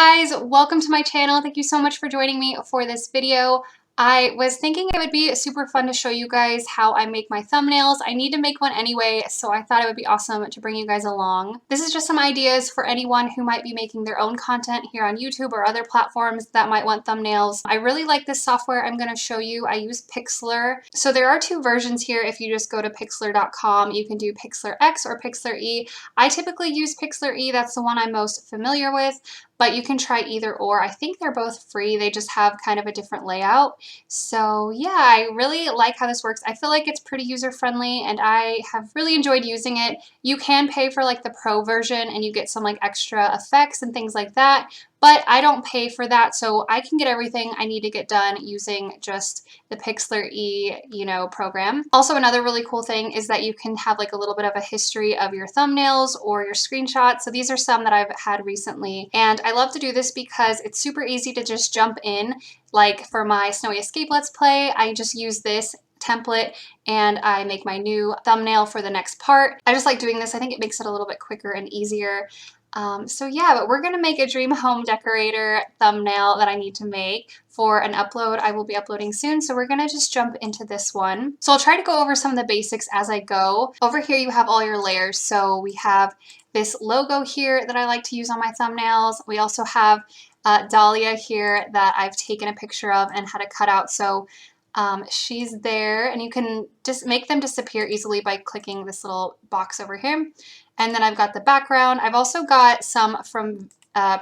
guys, welcome to my channel. Thank you so much for joining me for this video. I was thinking it would be super fun to show you guys how I make my thumbnails. I need to make one anyway, so I thought it would be awesome to bring you guys along. This is just some ideas for anyone who might be making their own content here on YouTube or other platforms that might want thumbnails. I really like this software I'm going to show you. I use PIXLR. So there are two versions here. If you just go to PIXLR.com, you can do PIXLR X or PIXLR E. I typically use PIXLR E. That's the one I'm most familiar with, but you can try either or. I think they're both free. They just have kind of a different layout. So yeah, I really like how this works. I feel like it's pretty user-friendly and I have really enjoyed using it. You can pay for like the pro version and you get some like extra effects and things like that, but I don't pay for that, so I can get everything I need to get done using just the PIXLR E, program. Also, another really cool thing is that you can have like a little bit of a history of your thumbnails or your screenshots. So these are some that I've had recently, and I love to do this because it's super easy to just jump in. Like for my Snowy Escape Let's Play, I just use this template and I make my new thumbnail for the next part. I just like doing this. I think it makes it a little bit quicker and easier. So yeah, but we're gonna make a dream home decorator thumbnail that I need to make for an upload I will be uploading soon. So we're gonna just jump into this one. So I'll try to go over some of the basics as I go. Over here you have all your layers. So we have this logo here that I like to use on my thumbnails. We also have Dahlia here that I've taken a picture of and had a cutout. So she's there, and you can just make them disappear easily by clicking this little box over here. And then I've got the background. I've also got some from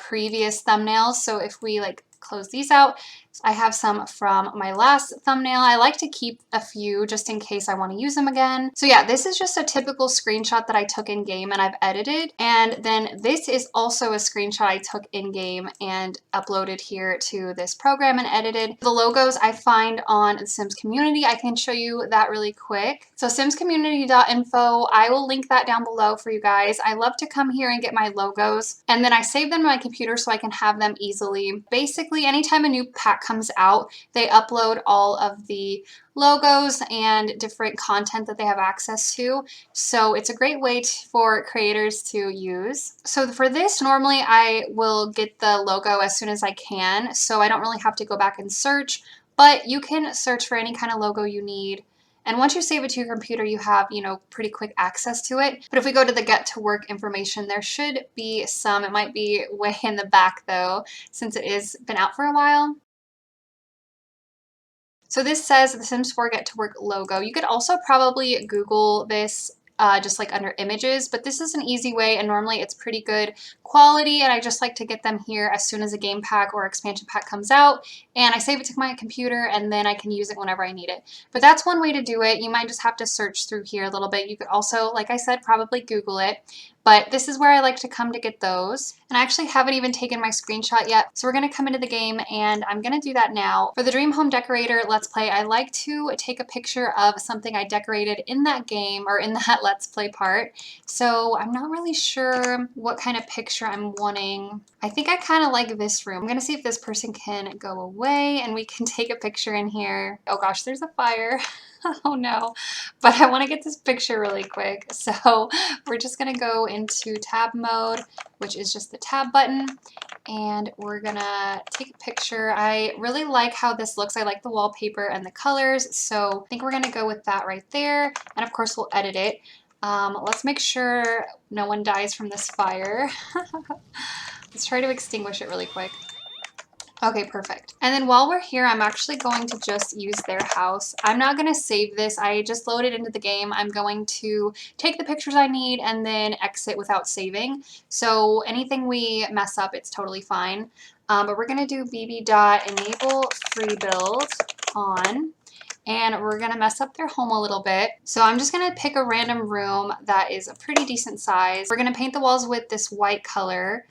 previous thumbnails. So if we like close these out, I have some from my last thumbnail. I like to keep a few just in case I want to use them again. So yeah, this is just a typical screenshot that I took in game and I've edited. And then this is also a screenshot I took in game and uploaded here to this program and edited. The logos I find on the Sims community. I can show you that really quick. So simscommunity.info, I will link that down below for you guys. I love to come here and get my logos, and then I save them to my computer so I can have them easily. Basically, anytime a new pack comes out, they upload all of the logos and different content that they have access to. So it's a great way for creators to use. So for this, normally I will get the logo as soon as I can, so I don't really have to go back and search, but you can search for any kind of logo you need. And once you save it to your computer, you have, pretty quick access to it. But if we go to the get to work information, there should be some. It might be way in the back though, since it is been out for a while. So this says the Sims 4 Get to Work logo. You could also probably Google this just like under images, but this is an easy way, and normally it's pretty good quality, and I just like to get them here as soon as a game pack or expansion pack comes out, and I save it to my computer and then I can use it whenever I need it. But that's one way to do it. You might just have to search through here a little bit. You could also, like I said, probably Google it. But this is where I like to come to get those. And I actually haven't even taken my screenshot yet. So we're going to come into the game and I'm going to do that now. For the Dream Home Decorator Let's Play, I like to take a picture of something I decorated in that game or in that Let's Play part. So I'm not really sure what kind of picture I'm wanting. I think I kind of like this room. I'm going to see if this person can go away and we can take a picture in here. Oh gosh, there's a fire. Oh no, but I want to get this picture really quick. So we're just going to go into tab mode, which is just the tab button, and we're going to take a picture. I really like how this looks. I like the wallpaper and the colors, so I think we're going to go with that right there, and of course we'll edit it. Let's make sure no one dies from this fire. Let's try to extinguish it really quick. Okay, perfect. And then while we're here, I'm actually going to just use their house. I'm not going to save this. I just loaded into the game. I'm going to take the pictures I need and then exit without saving. So anything we mess up, it's totally fine. But we're going to do bb.enable free build on. And we're going to mess up their home a little bit. So I'm just going to pick a random room that is a pretty decent size. We're going to paint the walls with this white color,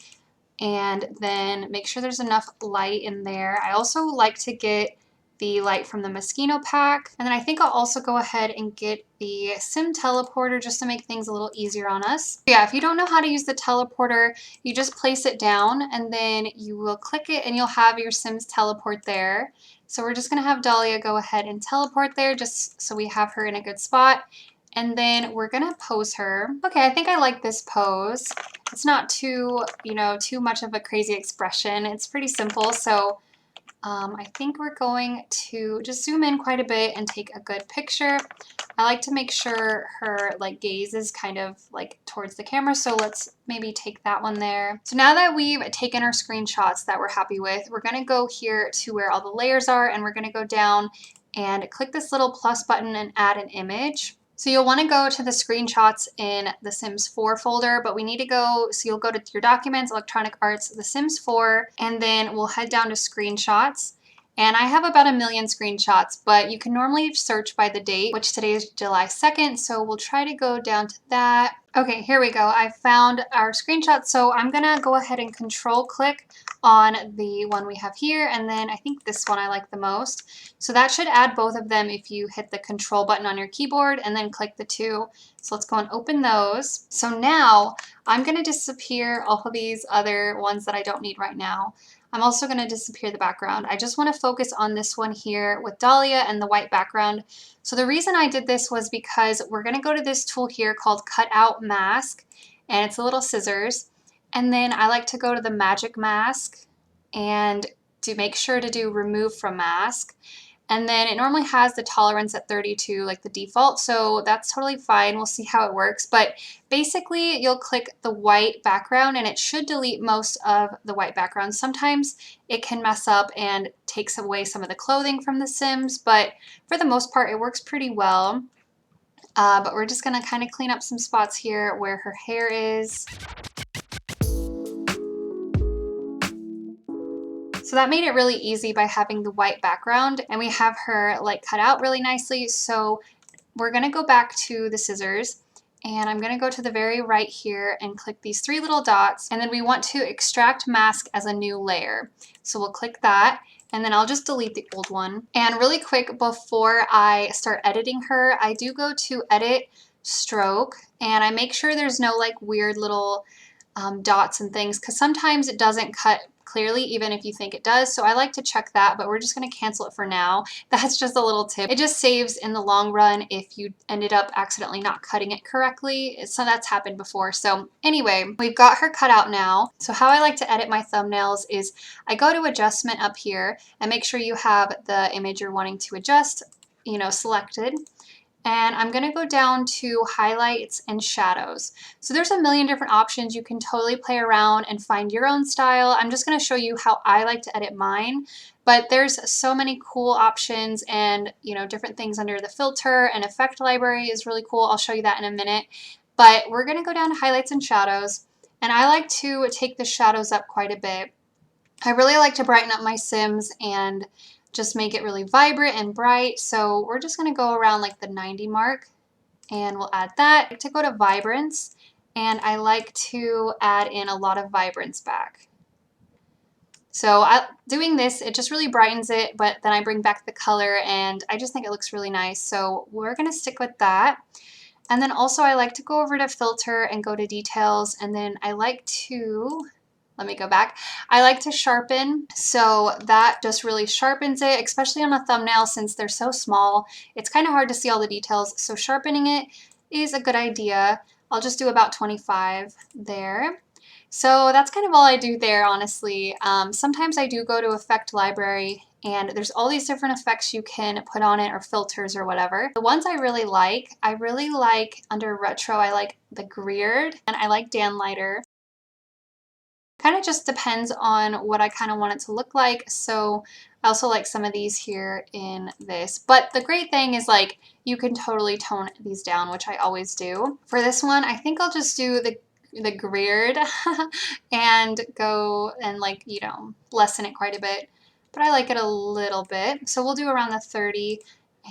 and then make sure there's enough light in there. I also like to get the light from the Mosquito pack. And then I think I'll also go ahead and get the Sim teleporter just to make things a little easier on us. Yeah, if you don't know how to use the teleporter, you just place it down and then you will click it and you'll have your Sims teleport there. So we're just gonna have Dahlia go ahead and teleport there just so we have her in a good spot. And then we're gonna pose her. Okay, I think I like this pose. It's not too, too much of a crazy expression. It's pretty simple, so I think we're going to just zoom in quite a bit and take a good picture. I like to make sure her like gaze is kind of like towards the camera, so let's maybe take that one there. So now that we've taken our screenshots that we're happy with, we're gonna go here to where all the layers are, and we're gonna go down and click this little plus button and add an image. So you'll want to go to the screenshots in the Sims 4 folder, but we need to go, so you'll go to your documents, electronic arts, the Sims 4, and then we'll head down to screenshots. And I have about 1,000,000 screenshots, but you can normally search by the date, which today is July 2nd, so we'll try to go down to that. Okay, here we go. I found our screenshot, so I'm gonna go ahead and control click on the one we have here, and then I think this one I like the most. So that should add both of them if you hit the control button on your keyboard and then click the two. So let's go and open those. So now I'm gonna disappear all of these other ones that I don't need right now. I'm also going to disappear the background. I just want to focus on this one here with Dahlia and the white background. So the reason I did this was because we're going to go to this tool here called Cut Out Mask, and it's a little scissors. And then I like to go to the magic mask and to make sure to do remove from mask. And then it normally has the tolerance at 32, like the default, so that's totally fine. We'll see how it works. But basically, you'll click the white background, and it should delete most of the white background. Sometimes it can mess up and takes away some of the clothing from the Sims, but for the most part, it works pretty well. But we're just gonna kind of clean up some spots here where her hair is. So that made it really easy by having the white background, and we have her like cut out really nicely. So we're gonna go back to the scissors, and I'm gonna go to the very right here and click these three little dots, and then we want to extract mask as a new layer. So we'll click that, and then I'll just delete the old one. And really quick, before I start editing her, I do go to edit stroke, and I make sure there's no like weird little dots and things, because sometimes it doesn't cut clearly even if you think it does. So I like to check that, but we're just going to cancel it for now. That's just a little tip. It just saves in the long run if you ended up accidentally not cutting it correctly. So that's happened before. So anyway, we've got her cut out now. So how I like to edit my thumbnails is I go to adjustment up here and make sure you have the image you're wanting to adjust, selected. And I'm going to go down to highlights and shadows. So there's a million different options. You can totally play around and find your own style. I'm just going to show you how I like to edit mine, but there's so many cool options and different things under the filter, and effect library is really cool. I'll show you that in a minute, but we're going to go down to highlights and shadows, and I like to take the shadows up quite a bit. I really like to brighten up my Sims and just make it really vibrant and bright. So we're just going to go around like the 90 mark, and we'll add that. I like to go to vibrance, and I like to add in a lot of vibrance back. So doing this, it just really brightens it, but then I bring back the color, and I just think it looks really nice. So we're going to stick with that. And then also I like to go over to filter and go to details, and then I like to, let me go back. I like to sharpen, so that just really sharpens it, especially on a thumbnail since they're so small. It's kind of hard to see all the details, so sharpening it is a good idea. I'll just do about 25 there. So that's kind of all I do there, honestly. Sometimes I do go to effect library, and there's all these different effects you can put on it, or filters or whatever. The ones I really like under retro, I like the Greered, and I like Dan Lighter. Kind of just depends on what I kind of want it to look like. So I also like some of these here in this. But the great thing is like you can totally tone these down, which I always do. For this one, I think I'll just do the Greered and go and lessen it quite a bit. But I like it a little bit. So we'll do around the 30.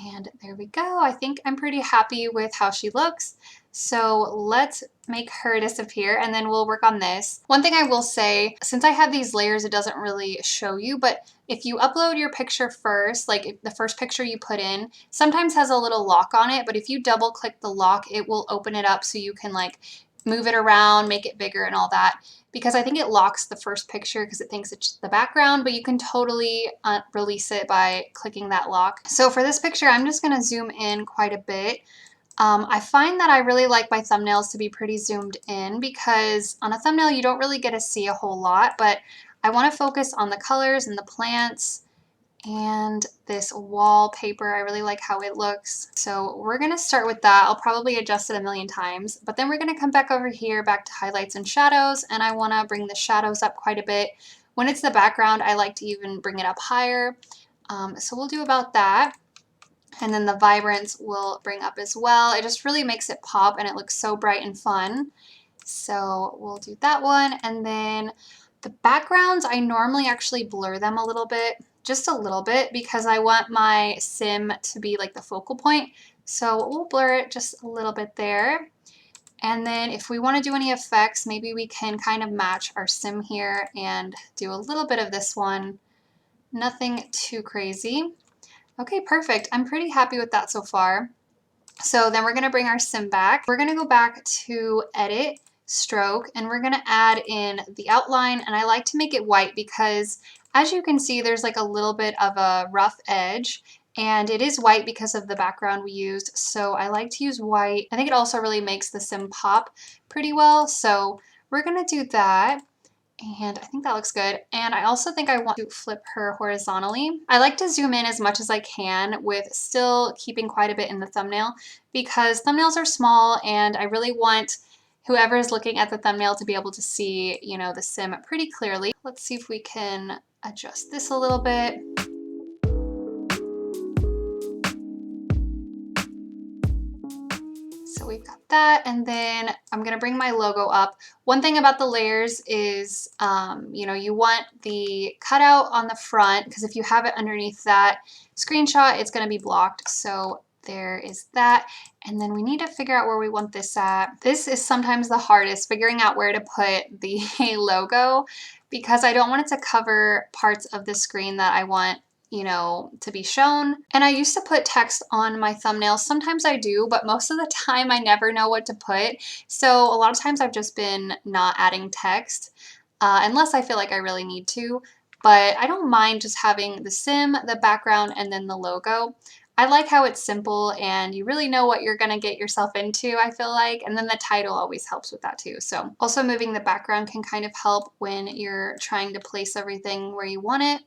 And there we go. I think I'm pretty happy with how she looks. So let's make her disappear, and then we'll work on this. One thing I will say, since I have these layers, it doesn't really show you, but if you upload your picture first, like if the first picture you put in, sometimes has a little lock on it, but if you double click the lock, it will open it up so you can like move it around, make it bigger and all that. Because I think it locks the first picture because it thinks it's the background, but you can totally release it by clicking that lock. So for this picture, I'm just gonna zoom in quite a bit. I find that I really like my thumbnails to be pretty zoomed in because on a thumbnail you don't really get to see a whole lot, but I want to focus on the colors and the plants and this wallpaper. I really like how it looks. So we're gonna start with that. I'll probably adjust it a million times, but then we're gonna come back over here, back to highlights and shadows, and I wanna bring the shadows up quite a bit. When it's the background, I like to even bring it up higher. So we'll do about that. And then the vibrance will bring up as well. It just really makes it pop and it looks so bright and fun. So we'll do that one. And then the backgrounds, I normally actually blur them a little bit, just a little bit, because I want my sim to be like the focal point. So we'll blur it just a little bit there. And then if we want to do any effects, maybe we can kind of match our sim here and do a little bit of this one. Nothing too crazy. Okay, perfect. I'm pretty happy with that so far. So then we're going to bring our sim back. We're going to go back to edit, stroke, and we're going to add in the outline. And I like to make it white because as you can see, there's like a little bit of a rough edge, and it is white because of the background we used. So I like to use white. I think it also really makes the sim pop pretty well. So we're going to do that. And I think that looks good. And I also think I want to flip her horizontally. I like to zoom in as much as I can with still keeping quite a bit in the thumbnail because thumbnails are small and I really want whoever is looking at the thumbnail to be able to see, you know, the sim pretty clearly. Let's see if we can adjust this a little bit. So we've got that, and then I'm gonna bring my logo up. One thing about the layers is, you know, you want the cutout on the front because if you have it underneath that screenshot, it's gonna be blocked. So there is that. And then we need to figure out where we want this at. This is sometimes the hardest, figuring out where to put the logo because I don't want it to cover parts of the screen that I want, you know, to be shown. And I used to put text on my thumbnails. Sometimes I do, but most of the time I never know what to put. So a lot of times I've just been not adding text unless I feel like I really need to. But I don't mind just having the sim, the background, and then the logo. I like how it's simple and you really know what you're gonna get yourself into, I feel like. And then the title always helps with that too. So also moving the background can kind of help when you're trying to place everything where you want it.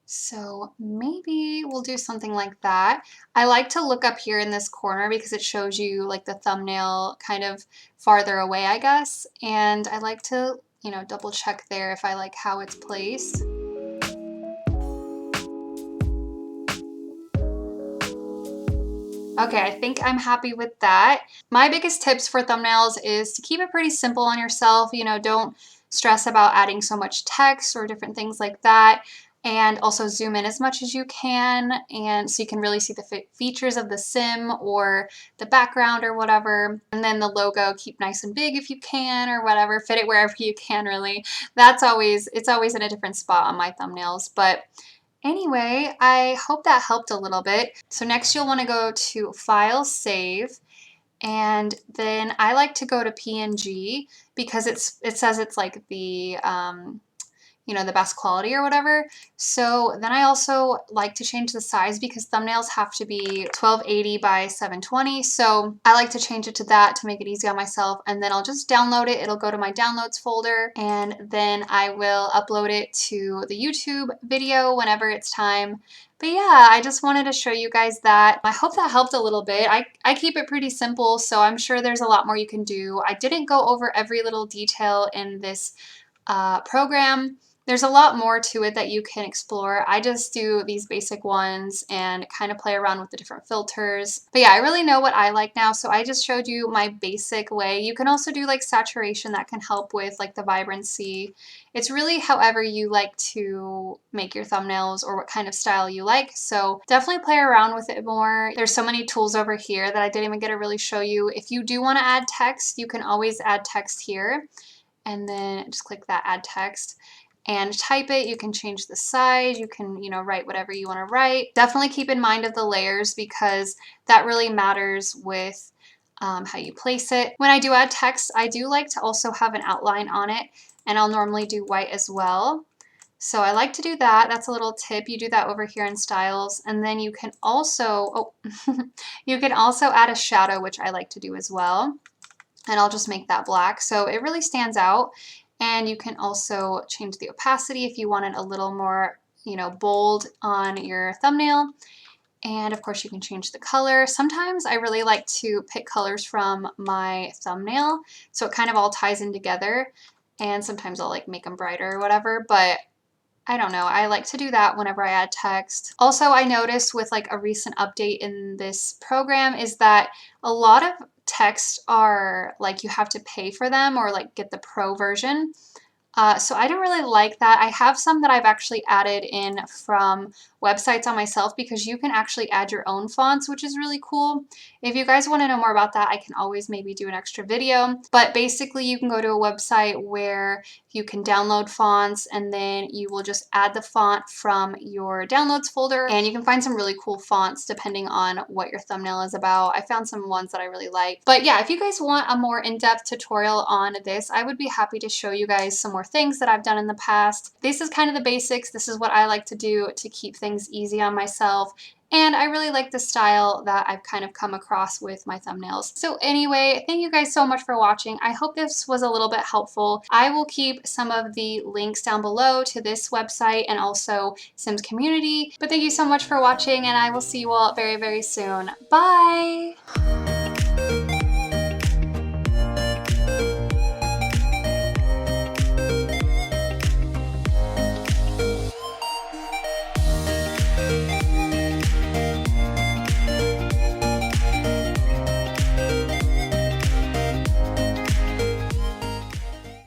So maybe we'll do something like that. I like to look up here in this corner because it shows you like the thumbnail kind of farther away, I guess. And I like to, you know, double check there if I like how it's placed. Okay, I think I'm happy with that. My biggest tips for thumbnails is to keep it pretty simple on yourself. You know, don't stress about adding so much text or different things like that. And also zoom in as much as you can, and so you can really see the features of the sim or the background or whatever. And then the logo, keep nice and big if you can or whatever, fit it wherever you can really. It's always in a different spot on my thumbnails. But anyway, I hope that helped a little bit. So next you'll want to go to File, Save, and then I like to go to PNG because it says it's like the you know, the best quality or whatever. So then I also like to change the size because thumbnails have to be 1280 by 720. So I like to change it to that to make it easy on myself. And then I'll just download it. It'll go to my downloads folder and then I will upload it to the YouTube video whenever it's time. But yeah, I just wanted to show you guys that. I hope that helped a little bit. I keep it pretty simple, so I'm sure there's a lot more you can do. I didn't go over every little detail in this program. There's a lot more to it that you can explore. I just do these basic ones and kind of play around with the different filters. But yeah, I really know what I like now, so I just showed you my basic way. You can also do like saturation that can help with like the vibrancy. It's really however you like to make your thumbnails or what kind of style you like. So definitely play around with it more. There's so many tools over here that I didn't even get to really show you. If you do want to add text, you can always add text here. And then just click that add text and type it. You can change the size, you can, you know, write whatever you want to write. Definitely keep in mind of the layers because that really matters with how you place it. When I do add text, I do like to also have an outline on it, and I'll normally do white as well. So I like to do that. That's a little tip. You do that over here in styles. And then you can also, you can also add a shadow, which I like to do as well. And I'll just make that black. So it really stands out. And you can also change the opacity if you want it a little more, you know, bold on your thumbnail. And of course you can change the color. Sometimes I really like to pick colors from my thumbnail, so it kind of all ties in together. And sometimes I'll like make them brighter or whatever, but I don't know. I like to do that whenever I add text. Also, I noticed with like a recent update in this program is that a lot of texts are like you have to pay for them or like get the pro version. So I don't really like that. I have some that I've actually added in from websites on myself because you can actually add your own fonts, which is really cool. If you guys want to know more about that, I can always maybe do an extra video. But basically you can go to a website where you can download fonts and then you will just add the font from your downloads folder, and you can find some really cool fonts depending on what your thumbnail is about. I found some ones that I really like. But yeah, if you guys want a more in-depth tutorial on this, I would be happy to show you guys some more things that I've done in the past. This is kind of the basics. This is what I like to do to keep things easy on myself. And I really like the style that I've kind of come across with my thumbnails. So anyway, thank you guys so much for watching. I hope this was a little bit helpful. I will keep some of the links down below to this website and also Sims Community. But thank you so much for watching, and I will see you all very, very soon. Bye!